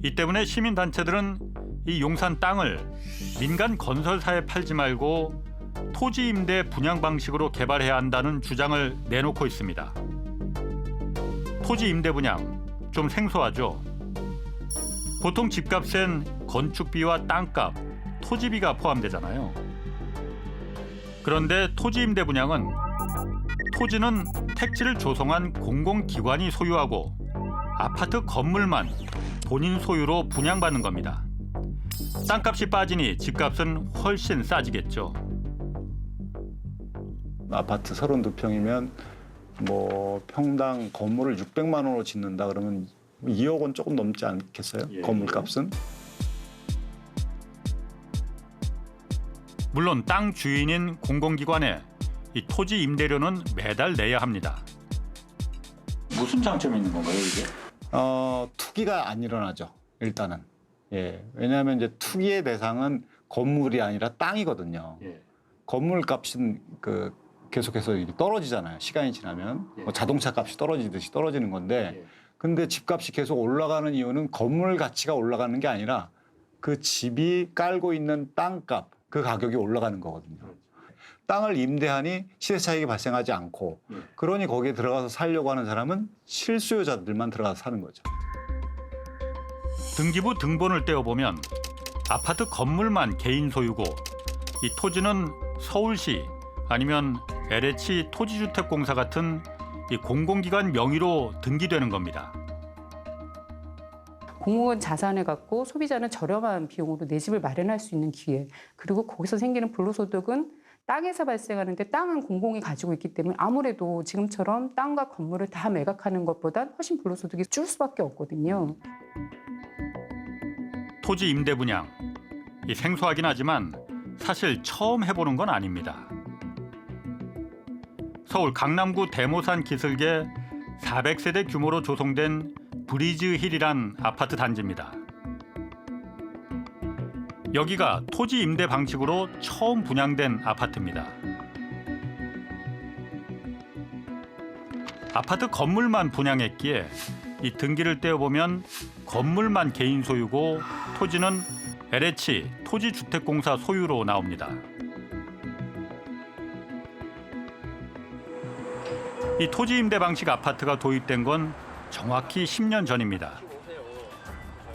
이 때문에 시민단체들은 이 용산 땅을 민간 건설사에 팔지 말고 토지 임대 분양 방식으로 개발해야 한다는 주장을 내놓고 있습니다. 토지 임대 분양 좀 생소하죠? 보통 집값엔 건축비와 땅값, 토지비가 포함되잖아요. 그런데 토지 임대 분양은 토지는 택지를 조성한 공공기관이 소유하고 아파트 건물만 본인 소유로 분양받는 겁니다. 땅값이 빠지니 집값은 훨씬 싸지겠죠. 아파트 32평이면 뭐 평당 건물을 600만 원으로 짓는다 그러면 2억 원 조금 넘지 않겠어요? 예. 건물값은? 물론 땅 주인인 공공기관에 이 토지 임대료는 매달 내야 합니다. 무슨 장점이 있는 건가요, 이게? 투기가 안 일어나죠. 일단은. 예. 왜냐하면 이제 투기의 대상은 건물이 아니라 땅이거든요. 예. 건물 값은 계속해서 이렇게 떨어지잖아요. 시간이 지나면 예. 뭐 자동차 값이 떨어지듯이 떨어지는 건데, 예. 근데 집값이 계속 올라가는 이유는 건물 가치가 올라가는 게 아니라 그 집이 깔고 있는 땅값, 그 가격이 올라가는 거거든요. 땅을 임대하니 시세 차익이 발생하지 않고, 그러니 거기에 들어가서 살려고 하는 사람은 실수요자들만 들어가서 사는 거죠. 등기부 등본을 떼어보면 아파트 건물만 개인 소유고 이 토지는 서울시 아니면 LH 토지주택공사 같은 이 공공기관 명의로 등기되는 겁니다. 공공은 자산을 갖고 소비자는 저렴한 비용으로 내 집을 마련할 수 있는 기회, 그리고 거기서 생기는 불로소득은 땅에서 발생하는데 땅은 공공이 가지고 있기 때문에 아무래도 지금처럼 땅과 건물을 다 매각하는 것보다 훨씬 불로소득이 줄 수밖에 없거든요. 토지 임대 분양, 이 생소하긴 하지만 사실 처음 해보는 건 아닙니다. 서울 강남구 대모산 기슭에 400세대 규모로 조성된 브리즈힐이란 아파트 단지입니다. 여기가 토지 임대 방식으로 처음 분양된 아파트입니다. 아파트 건물만 분양했기에 이 등기를 떼어보면 건물만 개인 소유고 토지는 LH 토지주택공사 소유로 나옵니다. 이 토지 임대 방식 아파트가 도입된 건 정확히 10년 전입니다.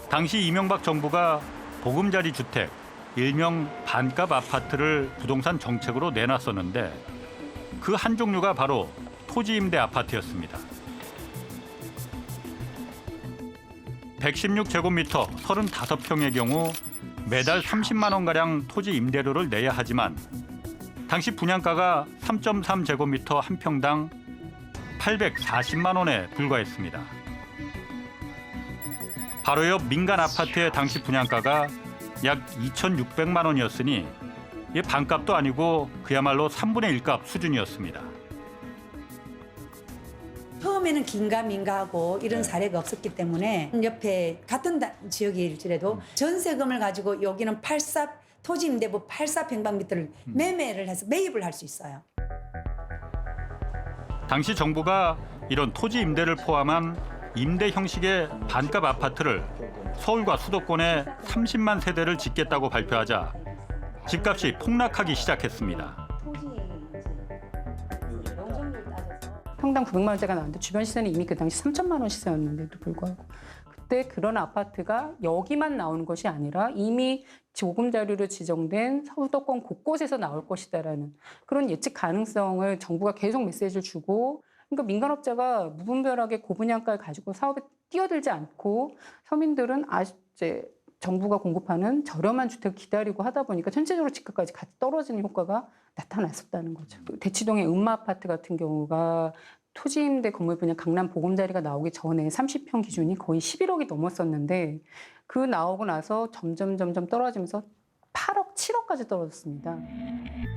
당시 이명박 정부가 보금자리 주택, 일명 반값 아파트를 부동산 정책으로 내놨었는데 그 한 종류가 바로 토지 임대 아파트였습니다. 116제곱미터 35평의 경우 매달 30만 원가량 토지 임대료를 내야 하지만 당시 분양가가 3.3제곱미터 한 평당 840만 원에 불과했습니다. 바로 옆 민간 아파트의 당시 분양가가 약 2,600만 원이었으니 이 반값도 아니고 그야말로 3분의 1값 수준이었습니다. 처음에는 긴가민가하고 이런 사례가 없었기 때문에 옆에 같은 지역일지라도 전세금을 가지고 여기는 토지 임대부 84평방미터를 매매를 해서 매입을 할 수 있어요. 당시 정부가 이런 토지 임대를 포함한 임대 형식의 반값 아파트를 서울과 수도권에 30만 세대를 짓겠다고 발표하자 집값이 폭락하기 시작했습니다. 평당 900만 원대가 나왔는데 주변 시세는 이미 그 당시 3천만 원 시세였는데도 불구하고 그때 그런 아파트가 여기만 나오는 것이 아니라 이미 보금자리로 지정된 수도권 곳곳에서 나올 것이다라는 그런 예측 가능성을 정부가 계속 메시지를 주고, 그러니까 민간업자가 무분별하게 고분양가를 가지고 사업에 뛰어들지 않고 서민들은 이제 정부가 공급하는 저렴한 주택을 기다리고 하다 보니까 전체적으로 집값까지 같이 떨어지는 효과가 나타났었다는 거죠. 대치동의 음마아파트 같은 경우가 토지 임대 건물 분양 강남 보금자리가 나오기 전에 30평 기준이 거의 11억이 넘었었는데 그 나오고 나서 점점 떨어지면서 8억, 7억까지 떨어졌습니다.